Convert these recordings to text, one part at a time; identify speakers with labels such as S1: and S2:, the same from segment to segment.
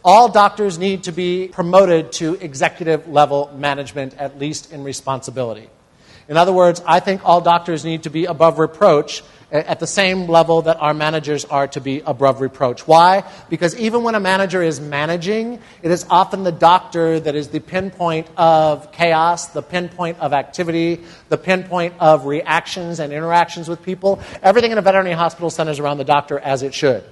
S1: All doctors need to be promoted to executive level management, at least in responsibility. In other words, I think all doctors need to be above reproach at the same level that our managers are to be above reproach. Why? Because even when a manager is managing, it is often the doctor that is the pinpoint of chaos, the pinpoint of activity, the pinpoint of reactions and interactions with people. Everything in a veterinary hospital centers around the doctor as it should.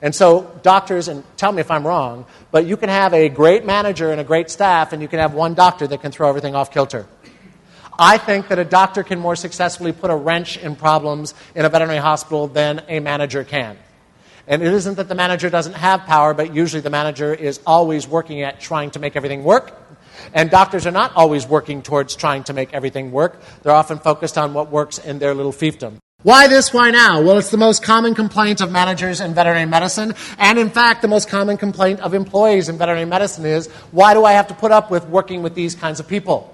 S1: And so doctors, and tell me if I'm wrong, but you can have a great manager and a great staff, and you can have one doctor that can throw everything off kilter. I think that a doctor can more successfully put a wrench in problems in a veterinary hospital than a manager can. And it isn't that the manager doesn't have power, but usually the manager is always working at trying to make everything work. And doctors are not always working towards trying to make everything work. They're often focused on what works in their little fiefdom. Why this, why now? Well, it's the most common complaint of managers in veterinary medicine. And in fact, the most common complaint of employees in veterinary medicine is, why do I have to put up with working with these kinds of people?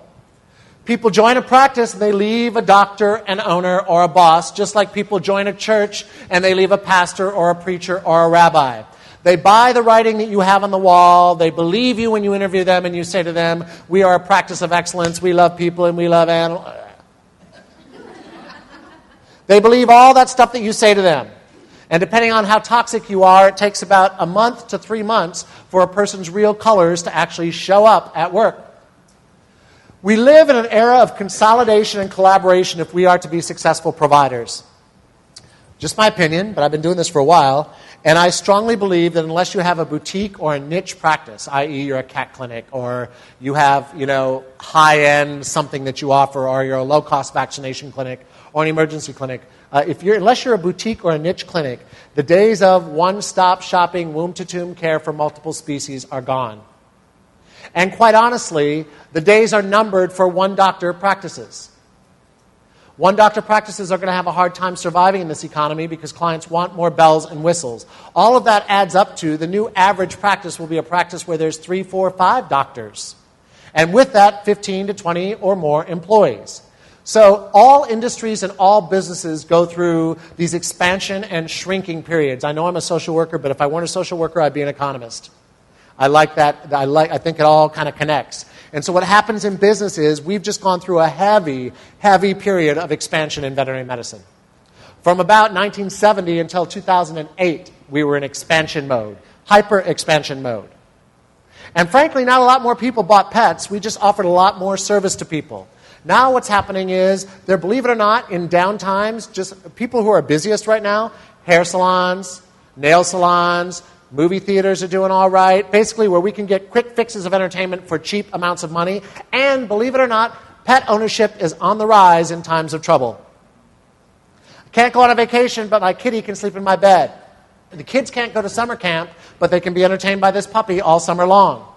S1: People join a practice and they leave a doctor, an owner, or a boss, just like people join a church and they leave a pastor or a preacher or a rabbi. They buy the writing that you have on the wall. They believe you when you interview them and you say to them, we are a practice of excellence, we love people and we love animals. They believe all that stuff that you say to them. And depending on how toxic you are, it takes about a month to 3 months for a person's real colors to actually show up at work. We live in an era of consolidation and collaboration if we are to be successful providers. Just my opinion, but I've been doing this for a while, and I strongly believe that unless you have a boutique or a niche practice, i.e. you're a cat clinic, or you have, high-end something that you offer, or you're a low-cost vaccination clinic, or an emergency clinic, unless you're a boutique or a niche clinic, the days of one-stop shopping, womb-to-tomb care for multiple species are gone. And quite honestly, the days are numbered for one-doctor practices. One-doctor practices are going to have a hard time surviving in this economy because clients want more bells and whistles. All of that adds up to the new average practice will be a practice where there's 3, 4, 5 doctors. And with that, 15 to 20 or more employees. So all industries and all businesses go through these expansion and shrinking periods. I know I'm a social worker, but if I weren't a social worker, I'd be an economist. I like that. I think it all kind of connects. And so what happens in business is we've just gone through a heavy, heavy period of expansion in veterinary medicine. From about 1970 until 2008, we were in expansion mode, hyper-expansion mode. And frankly, not a lot more people bought pets. We just offered a lot more service to people. Now what's happening is, believe it or not, in downtimes, just people who are busiest right now, hair salons, nail salons, movie theaters are doing all right. Basically, where we can get quick fixes of entertainment for cheap amounts of money. And believe it or not, pet ownership is on the rise in times of trouble. I can't go on a vacation, but my kitty can sleep in my bed. The kids can't go to summer camp, but they can be entertained by this puppy all summer long.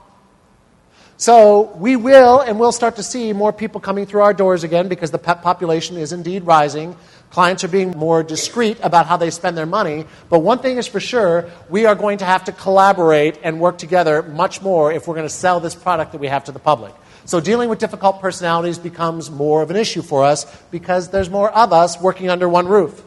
S1: So we will start to see more people coming through our doors again because the pet population is indeed rising. Clients are being more discreet about how they spend their money. But one thing is for sure, we are going to have to collaborate and work together much more if we're going to sell this product that we have to the public. So dealing with difficult personalities becomes more of an issue for us because there's more of us working under one roof.